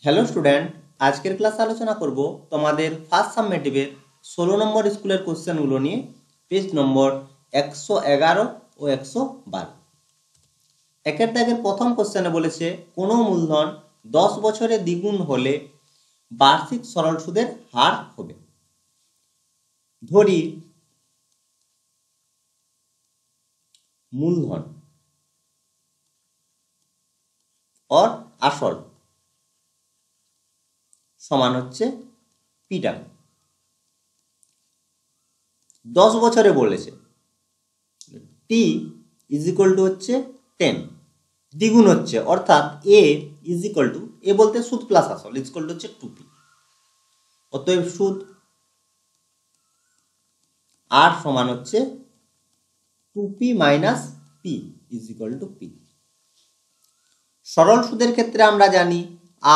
Hello student, আজকের ক্লাসে আলোচনা করব তোমাদের ফার্স্ট সাবমেটিভের 16 নম্বর স্কুলের কোশ্চেনগুলো নিয়ে। পেজ নম্বর 111 ও 112। একের দাগের প্রথম কোশ্চেনে বলেছে কোনো মূলধন 10 বছরে দ্বিগুণ হলে বার্ষিক সরল সুদের হার হবে। ধরি মূলধন অর আসল সমান হচ্ছে পি টাকা। 10 বছরে বলেছে টি ইজ ইকুয়াল টু হচ্ছে 10, দ্বিগুণ হচ্ছে অর্থাৎ এ ইজ ইকুয়াল টু, এ বলতে সুদ প্লাস আসল, ইজ ইকুয়াল টু হচ্ছে 2p। অতএব সুদ আর সমান হচ্ছে 2p minus P is equal to P. সরল সুদের ক্ষেত্রে আমরা জানি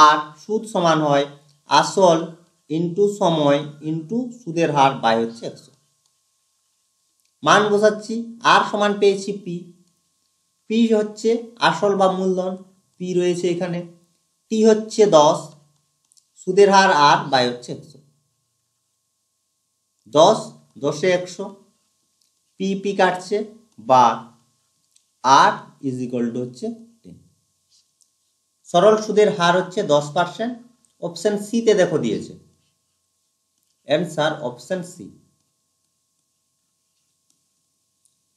আর সুদ সমান হয় আসল ইন্টু সময় ইন্টু সুদের হার বাই হচ্ছে 100। মান বসাচ্ছি, আর সমান পেয়েছি পি, পি হচ্ছে আসল বা মূলধন, পি রয়েছে এখানে, টি হচ্ছে 10, সুদের হার আর বাই হচ্ছে 100, 10 10 এ 100, পি পি কাটছে বা আর ইজ ইকুয়াল টু হচ্ছে 10। সরল সুদের হার হচ্ছে 10%। অপশন সি তে দেখো দিয়েছে অ্যান্সার অপশন সি।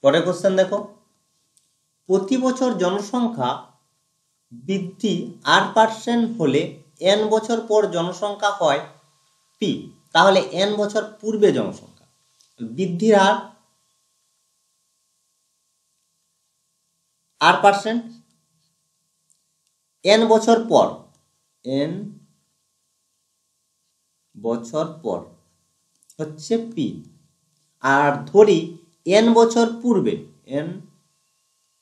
পরের কোশ্চেন দেখো, প্রতি বছর জনসংখ্যা বৃদ্ধি 8% হলে n বছর পর জনসংখ্যা হয় পি। তাহলে n বছর পূর্বে জনসংখ্যা বৃদ্ধির হার 8%, n বছর পর, n বছর পর হচ্ছে পি। আর ধরি n বছর পূর্বে, n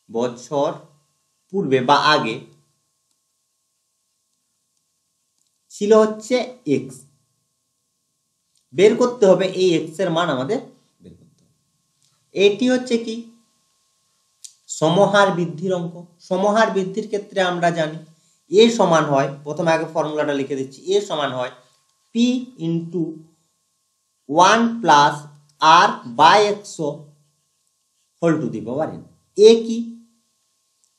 বছর পূর্বে বা আগে ছিল হচ্ছে x। বের করতে হবে এই x এর মান, আমাদের বের করতে হবে। এটি হচ্ছে কি সমহার বৃদ্ধির অঙ্ক। সমহার বৃদ্ধির ক্ষেত্রে আমরা জানি এ সমান হয়, প্রথমে আগে ফর্মুলাটা লিখে দিচ্ছি, এ সমান হয় P into 1 plus R by 100 whole to the power n। এ কি,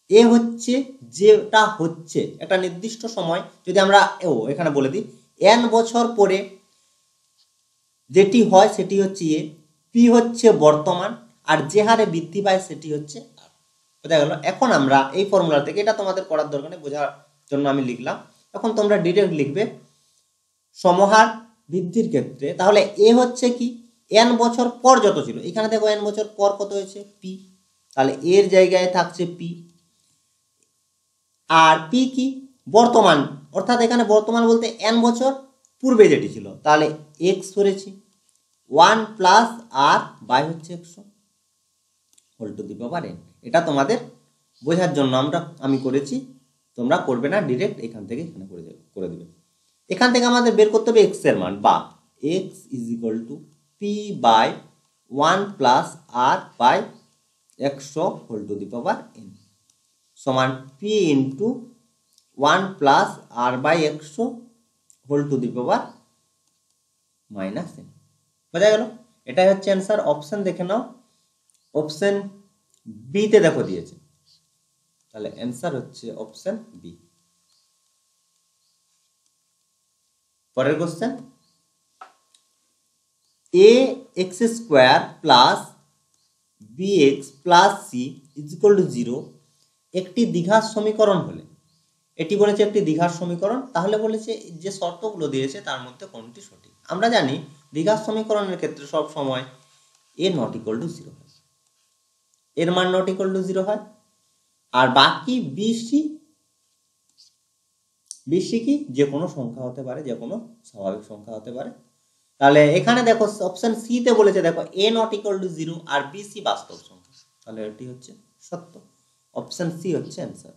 এ হচ্ছে যেটা হচ্ছে একটা নির্দিষ্ট সময়, যদি আমরা এখানে বলে দিই n বছর পরে যেটি হয় সেটি হচ্ছে এ, পি হচ্ছে বর্তমান, আর যে হারে বৃদ্ধি পায় সেটি হচ্ছে আর। বোঝা গেল? এখন আমরা এই ফর্মুলা থেকে, এটা তোমাদের করার দরকার নেই, বোঝার জন্য আমি লিখলাম, এখন তোমরা ডিরেক্ট লিখবে সমহার বৃদ্ধির ক্ষেত্রে। তাহলে এ হচ্ছে কি n বছর পর যত ছিল, এখানে দেখো n বছর পর কত হয়েছে পি, তাহলে এর জায়গায় থাকছে পি। আর পি কি বর্তমান, অর্থাৎ এখানে বর্তমান বলতে n বছর পূর্বে যেটি ছিল, তাহলে এক্স ধরেছি 1 প্লাস আর বাই হচ্ছে 100 whole to the power n। এটা তোমাদের বোঝার জন্য আমি করেছি, তোমরা করবে না, ডিরেক্ট এখান থেকে এখানে করে দেবে। এখান থেকে আমাদের বের করতে হবে এক্স এর মান, বা x is equal to P by 1 plus R by 100 whole to the power n সমান P into 1 plus R by 100 whole to the power minus n। বোঝা গেল? এটাই হচ্ছে অ্যান্সার। অপশন দেখে নাও, অপশন বি তে দেখো দিয়েছে, তাহলে অ্যান্সার হচ্ছে অপশন বি। পরের question, a x square plus b x plus C is equal to 0 একটি দ্বিঘাত সমীকরণ হলে, এটি বলেছে একটি দ্বিঘাত সমীকরণ, তাহলে বলেছে যে শর্তগুলো দিয়েছে তার মধ্যে কোনটি সঠিক। আমরা জানি দ্বিঘাত সমীকরণের ক্ষেত্রে সব সময় এ নট ইকুয়াল টু 0 হয়, এর মান নট ইকুয়াল টু 0 হয়, আর বাকি বিসি কি যে কোনো সংখ্যা হতে পারে, যে কোনো স্বাভাবিক সংখ্যা হতে পারে। তাহলে এখানে দেখো অপশন সি তে বলেছে দেখো এ নট ইকুয়াল টু 0 আর বিসি বাস্তব সংখ্যা, তাহলে এটি হচ্ছে সত্য। অপশন সি হচ্ছে অ্যান্সার।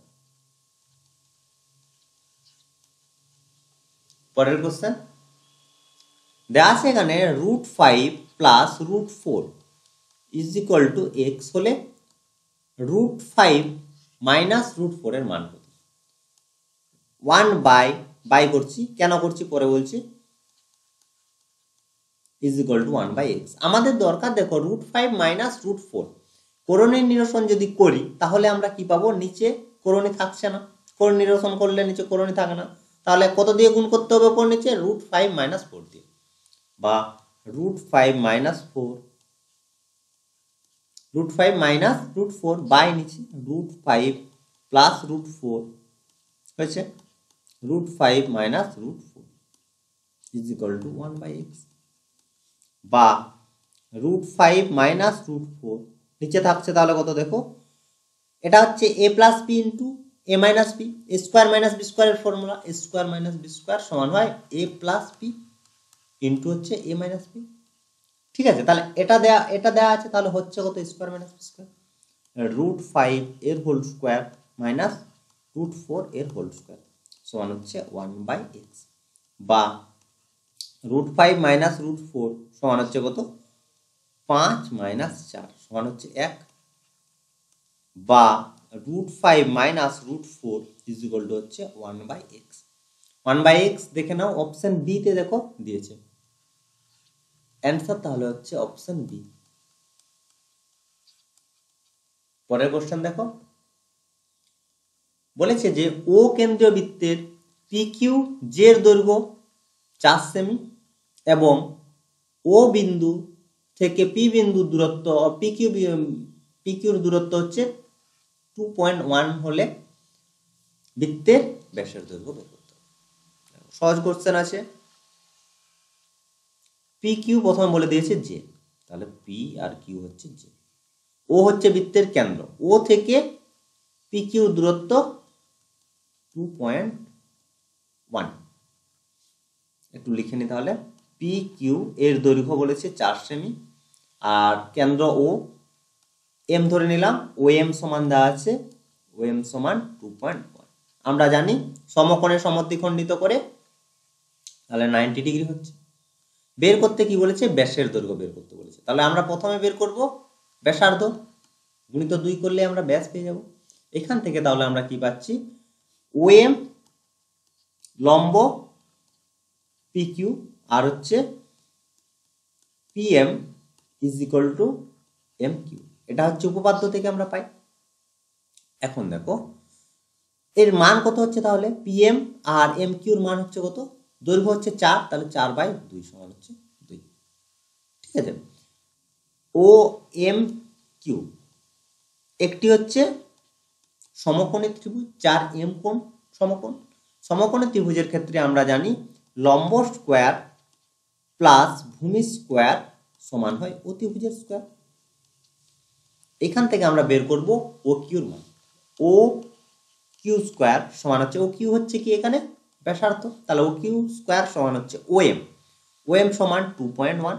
পরের কোশ্চেন দেওয়া আছে এখানে √5 plus √4 is equal to X হলে √5 মাইনাস √4 এর মান কত? 1 বাই বাই করছি, কেন করছি পরে বলছি, ইজ ইকুয়াল টু 1/x। আমাদের দরকার দেখো √5 মাইনাস √4 করণীর নিরসন যদি করি তাহলে আমরা কি পাবো, নিচে করণী থাকছে না, করণ নিরসন করলে নিচে করণী থাকে না, তাহলে কত দিয়ে গুণ করতে হবে উপর নিচে, √5 মাইনাস 4 দিয়ে, বা √5 মাইনাস 4, √5 মাইনাস √4 বাই নিচে √5 প্লাস √4 হয়েছে √5 minus √4 is equal two 1/x, বা √5 মাইনাস √4 নিচে থাকছে তাহলে কত দেখো, এটা হচ্ছে a plus b into a minus b, a square minus b স্কোয়ারের formula, a square minus b square সমান হয় a প্লাস বি ইন্টু হচ্ছে a মাইনাস বি। ঠিক আছে, তাহলে এটা দেয়া আছে, তাহলে হচ্ছে কত, স্কোয়ার মাইনাস বি স্কোয়ার, √5 এর হোল স্কোয়ার মাইনাস √4 এর হোল স্কোয়ার সমান হচ্ছে 1/x, বা √5 মাইনাস √4 সমান হচ্ছে কত, 5 মাইনাস 4 সমান হচ্ছে 1, বা √5 মাইনাস √4 ইজ ইকুয়াল টু হচ্ছে 1/x। 1/x দেখে নাও, অপশন বি তে দেখো দিয়েছে অ্যান্সার, তাহলে হচ্ছে অপশন বি। পরের কোশ্চেন দেখো, বলেছে যে ও কেন্দ্রীয় বৃত্তের PQ এর দৈর্ঘ্য 4 সেমি এবং ও বিন্দু থেকে পি বিন্দুর দূরত্ব, পিকিউর দূরত্ব হচ্ছে 2.1 হলে বৃত্তের ব্যাসের দৈর্ঘ্য বের করতে হবে। সহজ কোশ্চেন আছে, PQ প্রথমে বলে দিয়েছে যে, তাহলে পি আর কিউ হচ্ছে যে, ও হচ্ছে বৃত্তের কেন্দ্র, ও থেকে পিকিউর দূরত্ব 2.1, একটু লিখে নি তাহলে, পি কিউ এর দৈর্ঘ্য বলেছে 4 সেমি, আর কেন্দ্র ও, এম ধরে নিলাম, ও এম সমান দেওয়া আছে, ও এম সমান 2.1। আমরা জানি সমকোণের সমদ্বিখণ্ডিত করে তাহলে 90 ডিগ্রি হচ্ছে। বের করতে কি বলেছে, ব্যাসের দৈর্ঘ্য বের করতে বলেছে, তাহলে আমরা প্রথমে বের করব ব্যাসার্ধ, গুণিত 2 করলে আমরা ব্যাস পেয়ে যাব। এখান থেকে তাহলে আমরা কি পাচ্ছি, ও এম লম্ব PQ আর হচ্ছে PM is equal two MQ, এটা হচ্ছে উপপাদ্য থেকে আমরা পাই। এখন দেখো এর মান কত হচ্ছে, তাহলে PM আর MQ এর মান হচ্ছে কত, দৈর্ঘ্য হচ্ছে 4, তাহলে 4/2 সমান হচ্ছে 2। ঠিক আছে, ও এম কিউ একটি হচ্ছে সমকোণী ত্রিভুজ, 4M কোণ সমকোণ, সমকোণী ত্রিভুজের ক্ষেত্রে আমরা জানি লম্ব স্কোয়ার প্লাস ভূমি স্কোয়ার সমান হয় অতিভুজের স্কোয়ার। এখান থেকে আমরা বের করব ও কিউর মান, ও কিউ স্কোয়ার সমান হচ্ছে, ও কিউ হচ্ছে কি এখানে ব্যাসার্ধ, তাহলে ও কিউ স্কোয়ার সমান হচ্ছে ও এম সমান 2.1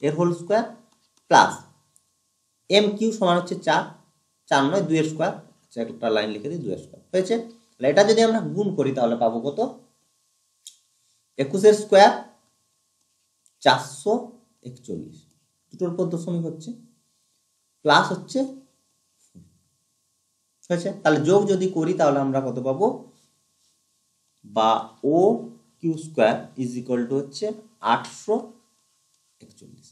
এর whole square, plus M Q সমান হচ্ছে 4, 4 নয় 2 এর স্কোয়ার, একটা লাইন লিখে দিই 2 এর স্কোয়ার হয়েছে। তাহলে এটা যদি আমরা গুণ করি তাহলে পাবো কত, 21 এর স্কোয়ার 441, দুটোর পর দশমিক হচ্ছে, প্লাস হচ্ছে হয়েছে, তাহলে যোগ যদি করি তাহলে আমরা কত পাবো, বা O Q square is equal to হচ্ছে 841,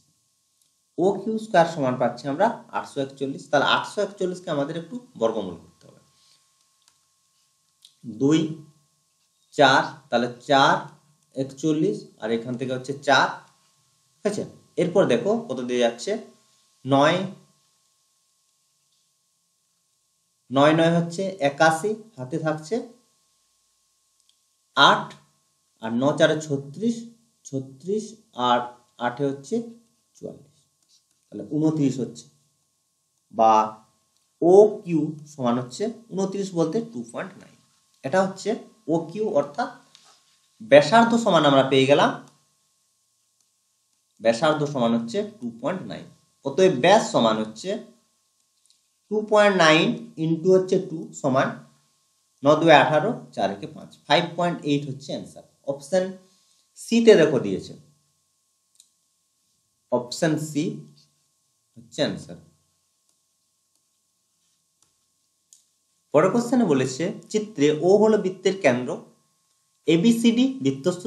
ও কিউ স্কোয়ার সমান পাচ্ছি আমরা 841, তাহলে 841কে আমাদের একটু বর্গমূল করতে হবে, 2 4, তাহলে 441 আর এখান থেকে হচ্ছে 4 হয়েছে। এরপর দেখো কত দিয়ে যাচ্ছে, 9 9 হচ্ছে 81, হাতে থাকছে 8 আর 9 4 36, 36 আর 8 হচ্ছে 44, তাহলে 29 হচ্ছে, বা ও কিউ সমান হচ্ছে 29 বলতে 2.9, এটা হচ্ছে ও কিউ, অর্থাৎ ব্যাসার্ধ সমান আমরা পেয়ে গেলাম, ব্যাসার্ধ সমান হচ্ছে 2.9, অতএব ব্যাস সমান হচ্ছে 2.9 ইন্টু হচ্ছে 2 সমান 9 2 18, 4 1 5, 5.8 হচ্ছে অ্যান্সার। অপশন সি তে দেখো দিয়েছে, অপশন সি হচ্ছে অ্যান্সার। পরের কোশ্চেনে বলেছে চিত্রে ও হলো বৃত্তের কেন্দ্র, এবিসিডি বৃত্তস্থ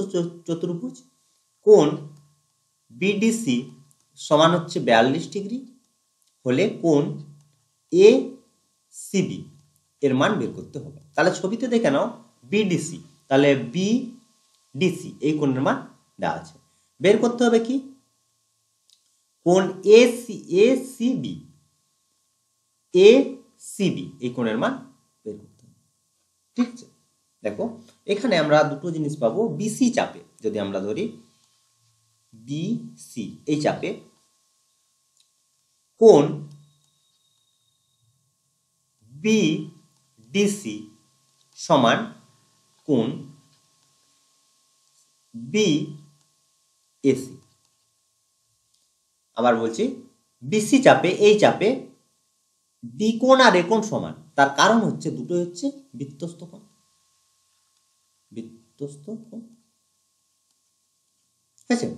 চতুর্ভুজ, কোণ বিডিসি সমান হচ্ছে 42 ডিগ্রি হলে কোণ এ সিবি এর মান বের করতে হবে। তাহলে ছবিতে দেখে নাও বিডিসি, তাহলে বিডিসি এই কোণের মান দেওয়া আছে। বের করতে হবে কি কোণ এসিবি এই কোণের মান বের করতে হবে। ঠিক আছে, দেখো এখানে আমরা দুটো জিনিস পাবো। বিসি চাপে যদি আমরা ধরি বিসি এই চাপে কোণ বিডিসি সমান কোণ বিএসি। আবার বলছি, বিসি চাপে এই চাপে ডি কোণ আর এ কোণ সমান, তার কারণ হচ্ছে দুটো হচ্ছে বৃত্তস্থ কোণ। ঠিক আছে,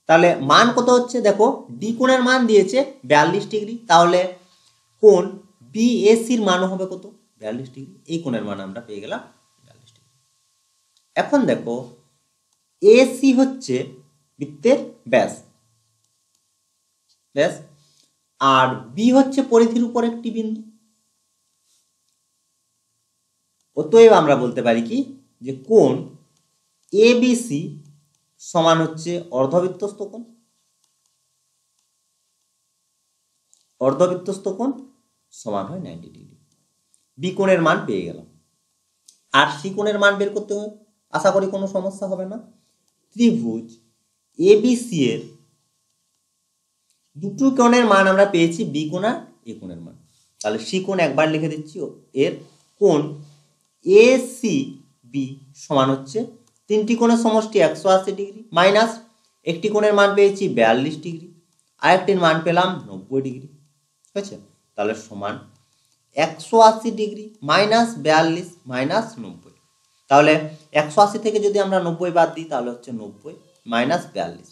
তাহলে মান কত হচ্ছে দেখো, ডি কোণের মান দিয়েছে 42 ডিগ্রি, তাহলে কোণ বিএসির মান হবে কত 42 ডিগ্রি। এই কোণের মান আমরা পেয়ে গেলাম 42 ডিগ্রি। এখন দেখো এসি হচ্ছে বৃত্তের ব্যাস, আর বি হচ্ছে পরিধির উপর একটি বিন্দু। অতএব আমরা বলতে পারি কি যে কোণ এবিসি সমান হচ্ছে অর্ধবৃত্তস্থ কোণ। অর্ধবৃত্তস্থ কোণ সমান হয় 90 ডিগ্রি। বি কোণের মান পেয়ে গেলাম। আর সি কোণের মান বের করতে হবে, আশা করি কোনো সমস্যা হবে না। ত্রিভুজ এবিসি এর দুটো কোণের মান আমরা পেয়েছি, বি কোণ আর এ কোণের মান। তাহলে সি কোণ একবার লিখে দিচ্ছি, এর কোণ এসিবি সমান হচ্ছে তিনটি কোণের সমষ্টি 180 ডিগ্রি মাইনাস একটি কোণের মান পেয়েছি 42 ডিগ্রি, আরেকটির মান পেলাম 90 ডিগ্রি। ঠিক আছে, তাহলে সমান 180 ডিগ্রি মাইনাস 42 মাইনাস 90। তাহলে 180 থেকে যদি আমরা 90 বাদ দিই তাহলে হচ্ছে 90 মাইনাস 42।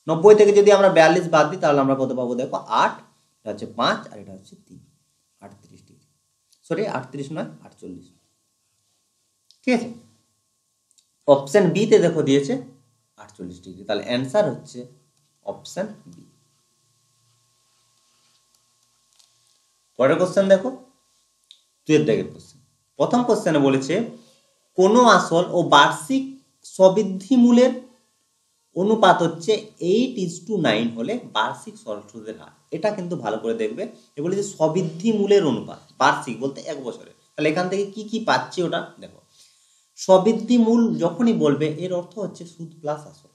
90 থেকে যদি আমরা 42 বাদ দিই তাহলে আমরা কত পাবো দেখো 8, এটা হচ্ছে 5 আর এটা হচ্ছে 3, 38 ডিগ্রি। সরি 38 নয় 48। ঠিক আছে, অপশন বি তে দেখো দিয়েছে 48 ডিগ্রি, তাহলে অ্যান্সার হচ্ছে অপশন বি। পরের কোশ্চেন দেখো, 2 দাগের কোশ্চেন। প্রথম কোশ্চেনে বলেছে কোন আসল ও বার্ষিক সবৃদ্ধিমূলের অনুপাত হচ্ছে 8:9 হলে বার্ষিক সরল সুদের হার। এটা কিন্তু ভালো করে দেখবে, এগুলো যে সবৃদ্ধিমূলের অনুপাত, বার্ষিক বলতে 1 বছরে। তাহলে এখান থেকে কি কি পাচ্ছি ওটা দেখো। সবৃদ্ধিমূল যখনই বলবে এর অর্থ হচ্ছে সুদ প্লাস আসল।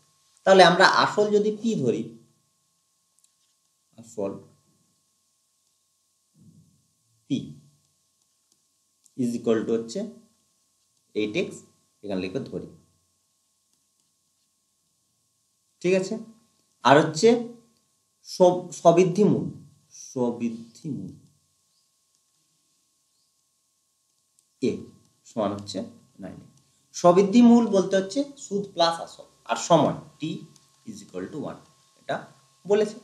তাহলে আমরা আসল যদি পি ধরি, আসল পি ইজ ইকুয়াল টু হচ্ছে 8x, এখানে লিখবে ধরি। ঠিক আছে, আর হচ্ছে সবৃদ্ধিমূল এ সমান হচ্ছে 9। সবৃদ্ধিমূল বলতে হচ্ছে সুদ প্লাস আসল, আর সময় t ইজ ইকুয়াল টু 1, এটা বলেছে।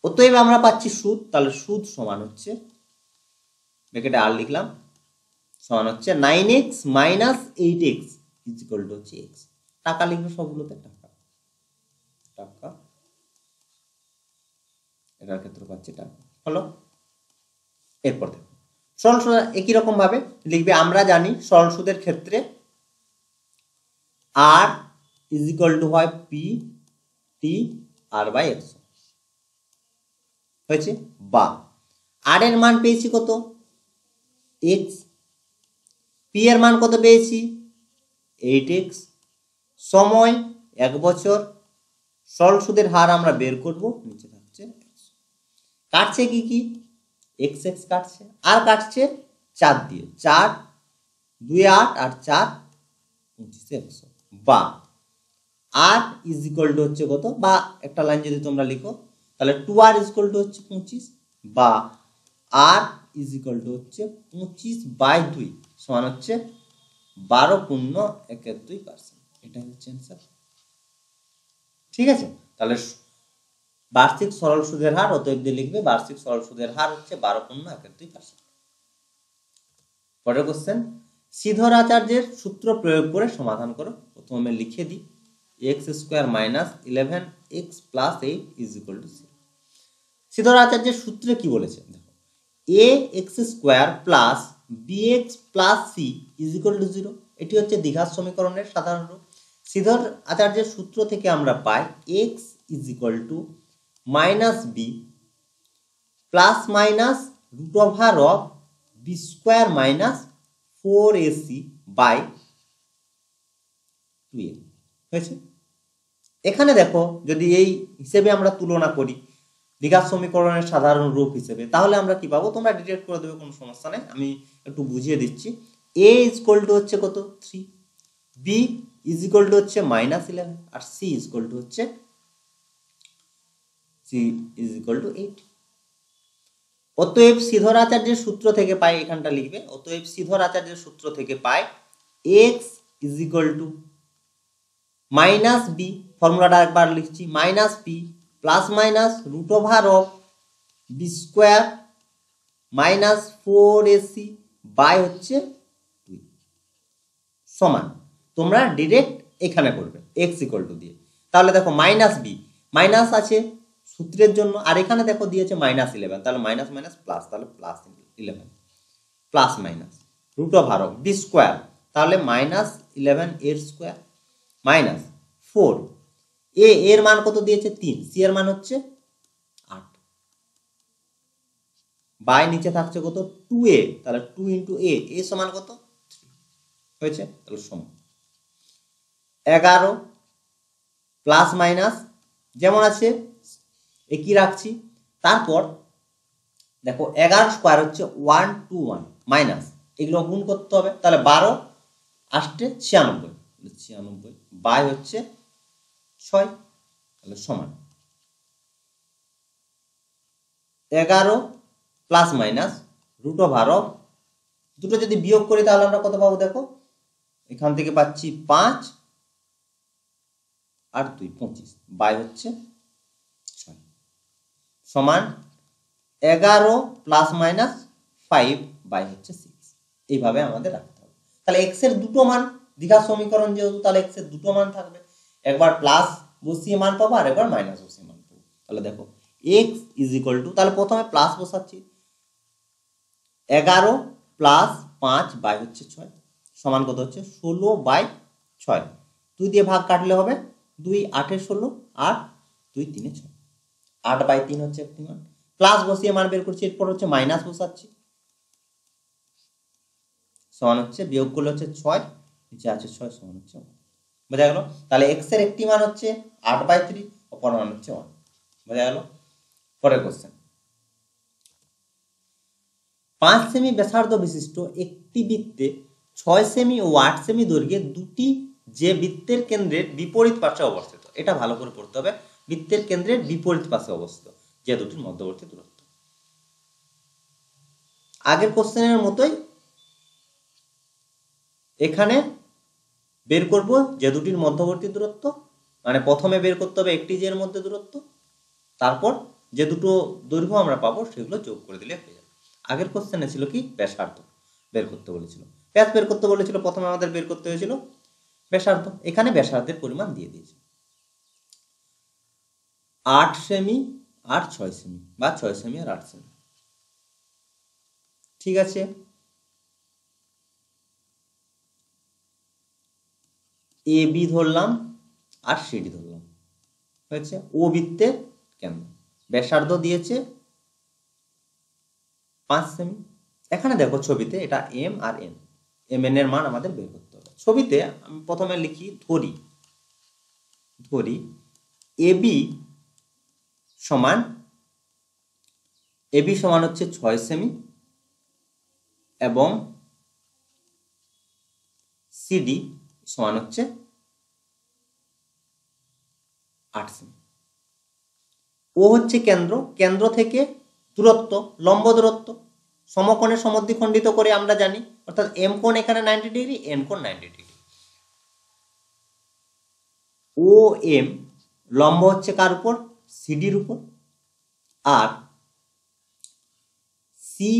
অতএব আমরা পাচ্ছি সুদ, তাহলে সুদ সমান হচ্ছে ব্র্যাকেটে আর লিখলাম, সমান হচ্ছে 9x minus 8x is equal to হচ্ছে x। টাকা লিখবে সবগুলোতে টাকা, এটার ক্ষেত্রে পাচ্ছি টাকা। হলো, এরপর দেখো সরল সুদ একই রকম ভাবে লিখবে। আমরা জানি সরল সুদের ক্ষেত্রে আর ইজ ইকুয়াল টু হয় পি টি আর বাই 100 হয়েছে, বা আর এর মান পেয়েছি কত x, পি এর মান কত পেয়েছি 8x, সময় 1 বছর, সরল সুদের হার আমরা বের করব, নিচে থাকছে 100। কাটছে কি কি x x কাটছে, আর কাটছে 4 দিয়ে, 4 2 8 আর 4 25 100, বা আর ইজ ইকুয়াল টু হচ্ছে কত, বা একটা লাইন যদি তোমরা লিখো তাহলে 2r ইজ ইকুয়াল টু হচ্ছে 25, বা আর ইজ ইকুয়াল টু হচ্ছে 25/2 সমান হচ্ছে 12.71%। এটা হচ্ছে অ্যান্সার। ঠিক আছে, তাহলে বার্ষিক সরল সুদের হার, অতএব দিয়ে লিখবে বার্ষিক সরল সুদের হার হচ্ছে 12.71%। পরের কোশ্চেন, শ্রীধর আচার্যের সূত্র প্রয়োগ করে সমাধান করো। প্রথমে লিখে দিই X square minus 11x plus 8 is equal to 0। Sridhar আচার্যের সূত্রে কি বলেছে দেখো, A x square plus B X plus C is equal to 0। এটি হচ্ছে দ্বিঘাত সমীকরণের সাধারণ রূপ। শ্রীধর আচার্যের সূত্র থেকে আমরা পাই X is equal to minus B plus minus root over of B square minus 4ac by 2a হয়েছে। এখানে দেখো যদি এই হিসেবে আমরা তুলনা করি দ্বিঘাত সমীকরণের সাধারণ রূপ হিসেবে, তাহলে আমরা কি পাবো, তোমরা ডিটেক্ট করে দেবে, কোনো সমস্যা নেই, আমি একটু বুঝিয়ে দিচ্ছি। a ইজ ইকুয়াল টু হচ্ছে কত 3, b ইজ ইকুয়াল টু হচ্ছে মাইনাস 11 আর c ইজ ইকুয়াল টু হচ্ছে 8। অতএব শ্রীধর আচার্যের সূত্র থেকে পাই, এখানটা লিখবে, অতএব শ্রীধর আচার্যের সূত্র থেকে পাই x is equal to minus b, ফর্মুলাটা একবার লিখছি, minus B plus minus root over of B square minus 4ac by হচ্ছে 2 সমান, তোমরা ডিরেক্ট এখানে করবে x ইকুয়াল টু দিয়ে। তাহলে দেখো মাইনাস বি, মাইনাস আছে সূত্রের জন্য, আর এখানে দেখো দিয়েছে মাইনাস 11, তাহলে মাইনাস মাইনাস প্লাস, তাহলে plus 11 plus minus root over of B square, তাহলে মাইনাস 11 এর স্কোয়ার মাইনাস 4, এ এর মান কত দিয়েছে 3, সি এর মান হচ্ছে 8 বাই নিচে থাকছে কত 2a, তাহলে 2 ইন্টু এ সমান কত 3 হয়েছে, তাহলে সমান 11 প্লাস মাইনাস যেমন আছে একই রাখছি। তারপর দেখো 11 স্কোয়ার হচ্ছে 121 মাইনাস এগুলো গুণ করতে হবে, তাহলে 12 আসছে 96 বাই হচ্ছে 6, তাহলে সমান 11 plus minus root over of, দুটো যদি বিয়োগ করি তাহলে আমরা কত পাবো দেখো, এখান থেকে পাচ্ছি 5 আর 2 25 বাই হচ্ছে 6 সমান 11 প্লাস মাইনাস 5 বাই হচ্ছে 6। এইভাবে আমাদের রাখতে হবে। তাহলে x এর দুটো মান, দ্বিঘাত সমীকরণ যেহেতু, তাহলে x এর দুটো মান থাকবে, একবার প্লাস বসিয়ে মান পাবো আর একবার মাইনাস বসিয়ে মান পাবো। তাহলে দেখো x ইজ ইকুয়াল টু, তাহলে প্রথমে প্লাস বসাচ্ছি 11 প্লাস 5 বাই হচ্ছে 6 সমান কত হচ্ছে 16 বাই 6, 2 দিয়ে ভাগ কাটলে হবে 2 8 এ 16 আর 2 3 এ 6, 8 বাই 3 হচ্ছে একটি মান, প্লাস বসিয়ে মান বের করছি, এরপর হচ্ছে মাইনাস বসাচ্ছি সমান হচ্ছে, বিয়োগ করলে হচ্ছে 6, নিচে আছে 6 সমান হচ্ছে 1, বোঝা গেল। তাহলে x এর একটি মান হচ্ছে 8 বাই 3, অপর মান হচ্ছে 1, বোঝা গেল। পরের কোশ্চেন, 5 সেমি ব্যাসার্ধ বিশিষ্ট একটি বৃত্তে 6 সেমি ও 8 সেমি দৈর্ঘ্যের দুটি যে বৃত্তের কেন্দ্রের বিপরীত পাশে অবস্থিত, এটা ভালো করে পড়তে হবে, বৃত্তের কেন্দ্রের বিপরীত পাশে অবস্থিত যে দুটির মধ্যবর্তী দূরত্ব। আগের কোশ্চেনের মতোই এখানে বের করব যে দুটির মধ্যবর্তী দূরত্ব, মানে প্রথমে বের করতে হবে একটি জের মধ্যে দূরত্ব, তারপর যে দুটো দৈর্ঘ্য আমরা পাবো সেগুলো যোগ করে দিলে হয়ে যাবে। আগের কোশ্চেনে ছিল কি ব্যাসার্ধ বের করতে বলেছিল, ব্যাস বের করতে বলেছিল, প্রথমে আমাদের বের করতে হয়েছিল ব্যাসার্ধ, এখানে ব্যাসার্ধের পরিমাণ দিয়ে দিয়েছে 8 সেমি আর 6 সেমি বা 6 সেমি আর 8 সেমি, ঠিক আছে। এ বি ধরলাম আর সিডি ধরলাম, হয়েছে ও বৃত্তের কেন্দ্র, ব্যাসার্ধ দিয়েছে 5 সেমি। এখানে দেখো ছবিতে এটা M R N, M N এর মান আমাদের বের করতে হবে। ছবিতে আমি প্রথমে লিখি ধরি এবি সমান হচ্ছে 6 সেমি এবং সিডি সমান হচ্ছে 8 সেমি। ও হচ্ছে কেন্দ্র থেকে দূরত্ব, লম্ব দূরত্ব, সমকোণে সমদ্বিখণ্ডিত করে আমরা জানি, অর্থাৎ এম কোণ এখানে 90 ডিগ্রি, এন কোণ 90 ডিগ্রি। ও এম লম্ব হচ্ছে কার উপর, সিডির উপর, আর C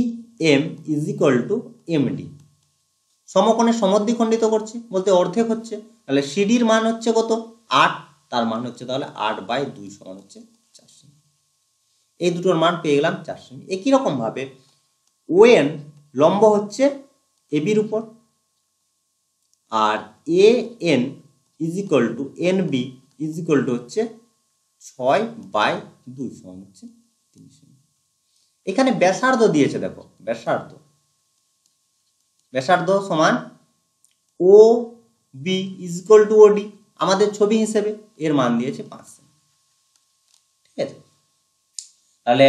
M is equal to MD, সমকোণের সমদ্বিখণ্ডিত করছি বলতে অর্ধেক হচ্ছে, তাহলে সিডির মান হচ্ছে কত 8, তার মান হচ্ছে তাহলে 8/2 সমান হচ্ছে 4 সেমি। এই দুটোর মান পেয়ে গেলাম 4 সেমি। একই রকম ভাবে ওএন লম্ব হচ্ছে এবির উপর, আর A N is equal to N B is equal to হচ্ছে 6/2 সমান হচ্ছে 3 সেমি। এখানে ব্যাসার্ধ দিয়েছে, দেখো ব্যাসার্ধ সমান ও বি ইজ ইকুয়াল টু ওডি, আমাদের ছবি হিসেবে এর মান দিয়েছে 5 সেমি। ঠিক আছে, তাহলে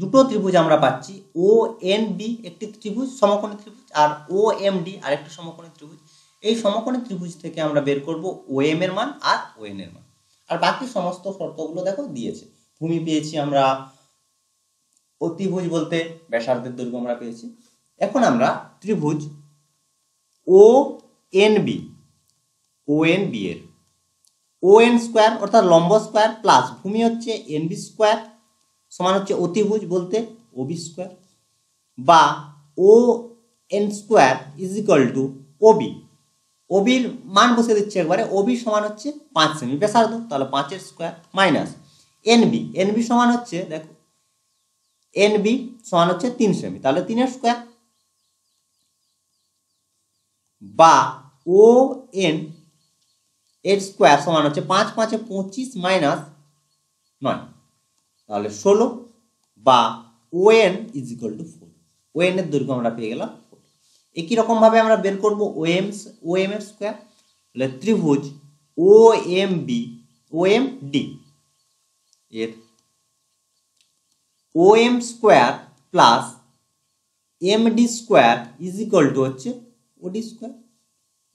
দুটো ত্রিভুজ আমরা পাচ্ছি, ও এন বি একটি ত্রিভুজ সমকোণী ত্রিভুজ, আর ও এম ডি আরেকটি সমকোণী ত্রিভুজ। এই সমকোণী ত্রিভুজ থেকে আমরা বের করব ও এম এর মান আর ও এন এর মান, আর বাকি সমস্ত শর্তগুলো দেখো দিয়েছে। ভূমি পেয়েছি আমরা, অতিভুজ বলতে ব্যাসার্ধের দৈর্ঘ্য আমরা পেয়েছি। এখন আমরা ত্রিভুজ ও এন বি এর ও এন স্কোয়ার অর্থাৎ লম্ব স্কোয়ার প্লাস ভূমি হচ্ছে এন বি স্কোয়ার সমান হচ্ছে অতিভুজ বলতে ও বি স্কোয়ার, বা O N square is equal to OB, ওবির মান বসে দিচ্ছে একবারে, ওবি সমান হচ্ছে 5 সেমি ব্যাসার্ধ, তাহলে 5 স্কোয়ার মাইনাস এনবি সমান হচ্ছে দেখো এনবি সমান হচ্ছে 3 সেমি, তাহলে 3 স্কোয়ার, বা ও এন এর স্কোয়ার সমান হচ্ছে 5 5 25 মাইনাস 9, তাহলে 16, বা O N is equal to 4, O N এর দৈর্ঘ্য আমরা পেয়ে গেলাম 4। একই রকম ভাবে আমরা বের করব ও এম এর স্কোয়ার, তাহলে ত্রিভুজ ও এম ডি এর O M square plus M D square is equal to হচ্ছে ওডি স্কোয়ার,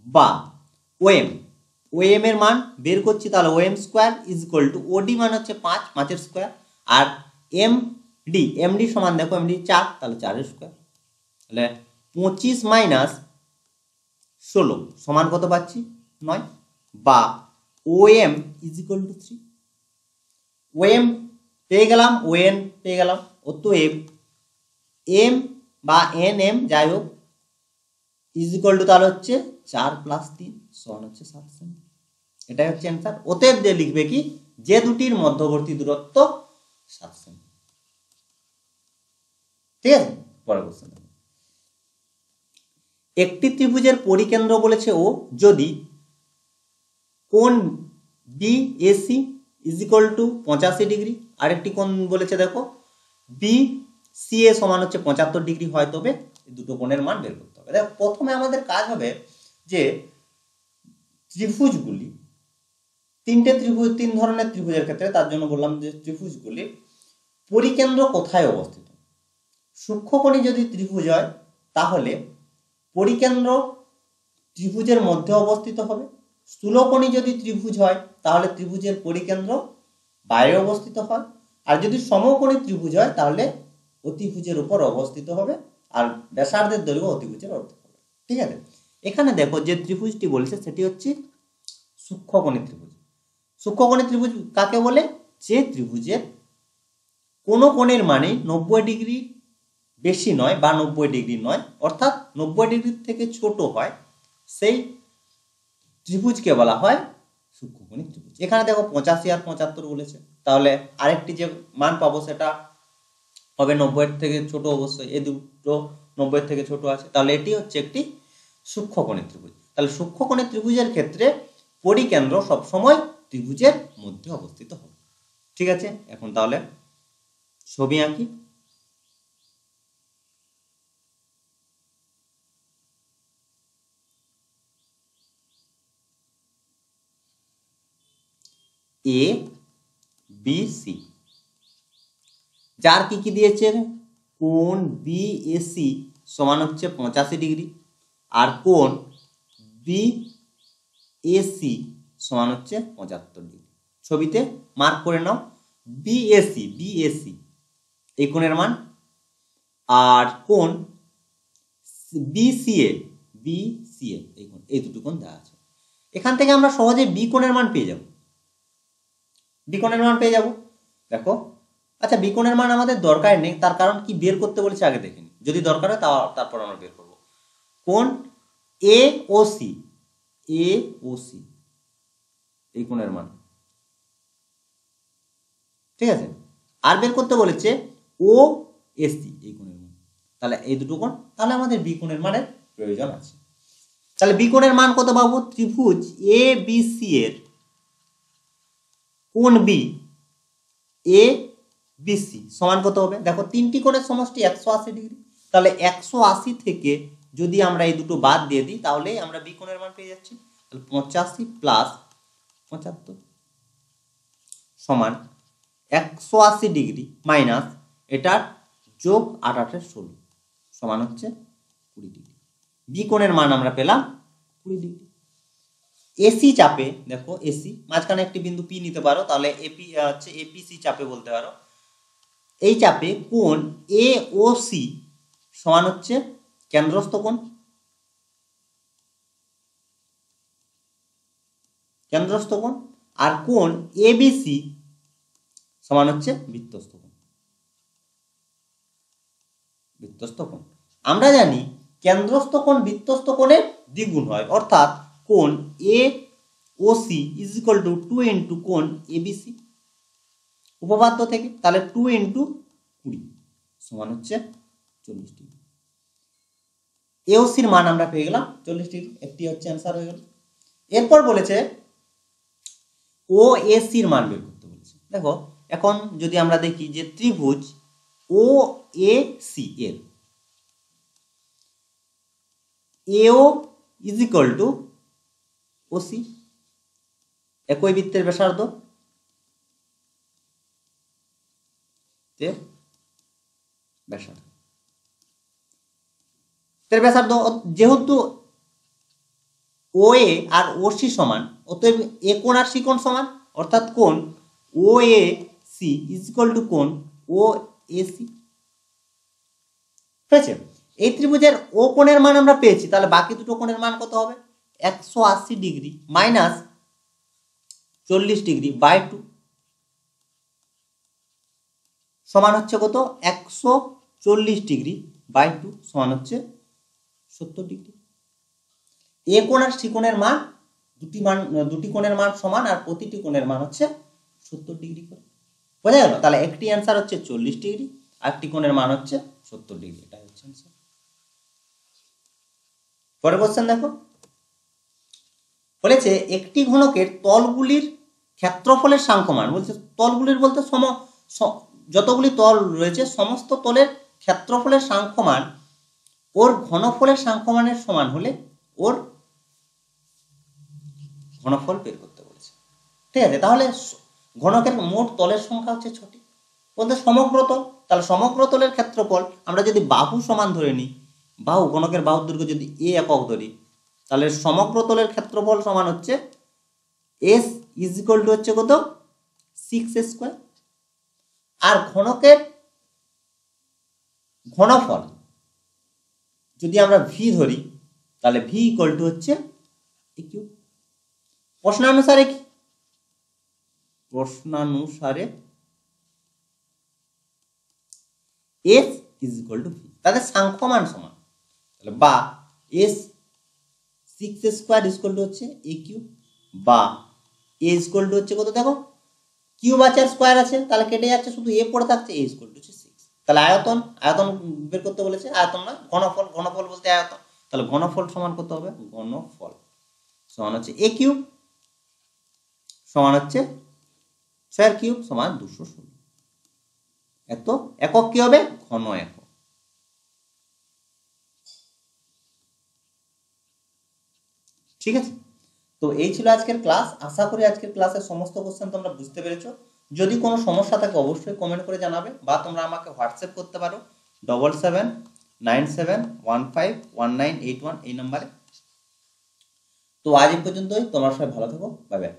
বা ও এম এর মান বের করছি, তাহলে O M square is equal to OD মান হচ্ছে 5 স্কোয়ার, আর এম ডি সমান দেখো এমডি 4, তাহলে 4 স্কোয়ার, তাহলে 25 মাইনাস 16 সমান কত পাচ্ছি 9, বা O M is equal to 3। O M পেয়ে গেলাম, ও এন পেয়ে গেলাম, অতএব এম বা এন এম যাই হোক ইজ ইকুয়াল টু তাহলে হচ্ছে 4 + 3 সমান হচ্ছে 7 সেমি। এটাই হচ্ছে অ্যান্সার। অতএব দিয়ে লিখবে কি, যে দুটির মধ্যবর্তী দূরত্ব 7 সেমি। ঠিক আছে, পরের কোশ্চেন, একটি ত্রিভুজের পরিকেন্দ্র বলেছে ও যদি কোণ BAC is equal two 85 degree, আরেকটি কোণ বলেছে দেখো বিসিএ সমান হচ্ছে 75 ডিগ্রি হয়, তবে এই দুটো কোণের মান বের করতে হবে। দেখো প্রথমে আমাদের কাজ হবে যে ত্রিভুজগুলি, তিন ধরনের ত্রিভুজের ক্ষেত্রে, তার জন্য বললাম যে ত্রিভুজগুলি পরিকেন্দ্র কোথায় অবস্থিত। সূক্ষ্মকোণী যদি ত্রিভুজ হয় তাহলে পরিকেন্দ্র ত্রিভুজের মধ্যে অবস্থিত হবে, স্থূলকোণী যদি ত্রিভুজ হয় তাহলে ত্রিভুজের পরিকেন্দ্র বাইরে অবস্থিত হয়, আর যদি সমকোণী ত্রিভুজ হয় তাহলে অতিভুজের উপর অবস্থিত হবে, আর ব্যাসার্ধের দৈর্ঘ্য অতিভুজের অর্ধেক হবে। ঠিক আছে, এখানে দেখো যে ত্রিভুজটি বলছে সেটি হচ্ছে সূক্ষ্মকোণী ত্রিভুজ। সূক্ষ্মকোণী ত্রিভুজ কাকে বলে, যে ত্রিভুজের কোনো কোণের মানে 90 ডিগ্রি বেশি নয় বা 90 ডিগ্রি নয়, অর্থাৎ 90 ডিগ্রির থেকে ছোট হয়, সেই ত্রিভুজকে বলা হয় সূক্ষ্মকোণী ত্রিভুজ। এখানে দেখো 85 আর 75 বলেছে, তাহলে আরেকটি যে মান পাবো সেটা হবে 90 থেকে ছোট, অবশ্যই এই দুটো 90 থেকে ছোট আছে, তাহলে এটি হচ্ছে একটি সূক্ষ্মকোণী ত্রিভুজ। তাহলে সূক্ষ্মকোণী ত্রিভুজের ক্ষেত্রে পরিকেন্দ্র সবসময় ত্রিভুজের মধ্যে অবস্থিত হবে। ঠিক আছে, এখন তাহলে ছবি আঁকি। এ বি সি, যার কি কি দিয়েছে, কোণ বিএসি সমান হচ্ছে 85 ডিগ্রি, আর কোণ বিএসি সমান হচ্ছে 75 ডিগ্রি। ছবিতে মার্ক করে নাও বিএসি এই কোণের মান, আর কোণ বিসিএ এই কোণ, এই দুটো কোণ দেওয়া আছে। এখান থেকে আমরা সহজে বি কোণের মান পেয়ে যাব, দেখো। আচ্ছা, বি কোণের মান আমাদের দরকার নেই, তার কারণ কি বের করতে বলেছে আগে দেখে নি, যদি দরকার হয় তারপর আমরা বের করব। কোণ A O C, A O C এই কোণের মান, ঠিক আছে। আর বের করতে বলেছে ও এসি এই কোণের মান, তাহলে এই দুটো কোণ, তাহলে আমাদের বি কোণের মানের প্রয়োজন আছে। তাহলে বি কোণের মান কত পাবো? ত্রিভুজ এ বি সি এর কোণ বি এ বি সি সমান কত হবে? দেখো তিনটি কোণের সমষ্টি 180 ডিগ্রি, তাহলে 180 থেকে যদি আমরা এই দুটো বাদ দিয়ে দিই তাহলে আমরা বি কোণের মান পেয়ে যাচ্ছি। তাহলে 85 প্লাস 75 সমান 180 ডিগ্রি মাইনাস এটার যোগ 8 8 16 সমান হচ্ছে 20 ডিগ্রি। বি কোণের মান আমরা পেলাম 20 ডিগ্রি। এসি চাপে দেখো, এসি মাঝখানে একটি বিন্দু পি নিতে পারো, তাহলে এপি হচ্ছে এপিসি চাপে বলতে পারো। এই চাপে কোণ এ ও সি সমান হচ্ছে কেন্দ্রস্থ কোণ, কেন্দ্রস্থ কোণ, আর কোণ এ বি সি সমান হচ্ছে বৃত্তস্থ কোণ, বৃত্তস্থ কোণ। আমরা জানি কেন্দ্রস্থ কোণ বৃত্তস্থ কোণের দ্বিগুণ হয়, অর্থাৎ কোণ A O C is equal to 2 into কোণ এবিসি উপপাদ্য থেকে, তাহলে 2 ইন্টু 20 সমান হচ্ছে 40 ডিগ্রি। এওসির মান আমরা পেয়ে গেলাম 40 ডিগ্রি, একটি হচ্ছে অ্যান্সার হয়ে গেল। এরপর বলেছে ও এসির মান বের করতে বলেছে। দেখো এখন যদি আমরা দেখি যে ত্রিভুজ ও এ সি এর এও ইজ ইকুয়াল টু ওসি, একই বৃত্তের ব্যাসার্ধ ব্যাসার্ধ ব্যাসার্ধ যেহেতু ও এ আর ও সি সমান, অতএব এ কোণ আর সি কোণ সমান, অর্থাৎ কোণ O A C is equal to কোণ ও এ সি। ঠিক আছে, এই ত্রিভুজের ও কোণের মান আমরা পেয়েছি, তাহলে বাকি দুটো কোণের মান কত হবে? 180 ডিগ্রি মাইনাস 40 ডিগ্রি বাই 2 সমান হচ্ছে কত? 140 ডিগ্রি বাই 2 সমান হচ্ছে 70 ডিগ্রি। এ কোণ আর সি কোণের মান দুটি কোণের মান সমান, আর প্রতিটি কোণের মান হচ্ছে 70 ডিগ্রি করে। বোঝা গেল? তাহলে একটি অ্যান্সার হচ্ছে 40 ডিগ্রি, আর একটি কোণের মান হচ্ছে 70 ডিগ্রি, এটা হচ্ছে অ্যান্সার। পরের কোশ্চেন দেখো, বলেছে একটি ঘনকের তলগুলির ক্ষেত্রফলের সাংখ্যমান, বলছে তলগুলির বলতে যতগুলি তল রয়েছে সমস্ত তলের ক্ষেত্রফলের সাংখ্যমান ওর ঘনফলের সাংখ্যমানের সমান হলে ওর ঘনফল বের করতে বলেছে। ঠিক আছে, তাহলে ঘনকের মোট তলের সংখ্যা হচ্ছে 6টি, বলতে সমগ্র তল, তাহলে সমগ্র তলের ক্ষেত্রফল আমরা যদি বাহু সমান ধরে নিই, বাহু ঘনকের বাহুর দৈর্ঘ্য যদি এ একক ধরি, তাহলে সমগ্র তলের ক্ষেত্রফল সমান হচ্ছে এস ইজ ইকুয়াল টু হচ্ছে কত? 6 স্কয়ার। আর ঘনকের ঘনফল যদি আমরা ভি ধরি, তাহলে ভি ইকুয়াল টু হচ্ছে এ কিউব। প্রশ্নানুসারে কি? প্রশ্নানুসারে S is equal to V, তাদের সাংখ্যমান সমান, তাহলে বা S 6 square is equal to হচ্ছে এ কিউব, বা এ ইজ ইকুয়াল টু হচ্ছে কত? দেখো কিউব আছে আর স্কয়ার আছে, তাহলে কেটে যাচ্ছে, শুধু এ পড়ে থাকছে, এ ইজ ইকুয়াল টু 6। তাহলে আয়তন, আয়তন বের করতে বলেছে, আয়তন না ঘনফল, ঘনফল বলতে আয়তন, তাহলে ঘনফল সমান কত হবে? ঘনফল সমান হচ্ছে এ কিউব সমান হচ্ছে 6 কিউব সমান 216। এত একক কি হবে? ঘন একক। ঠিক আছে, তো এই ছিল আজকের ক্লাস। আশা করি আজকের ক্লাসের সমস্ত কোশ্চেন তোমরা বুঝতে পেরেছো। যদি কোনো সমস্যা থাকে অবশ্যই কমেন্ট করে জানাবে, বা তোমরা আমাকে হোয়াটসঅ্যাপ করতে পারো 7797151981 এই নম্বরে। তো আজ এই পর্যন্তই, তোমরা সবাই ভালো থেকো, বাই বাই।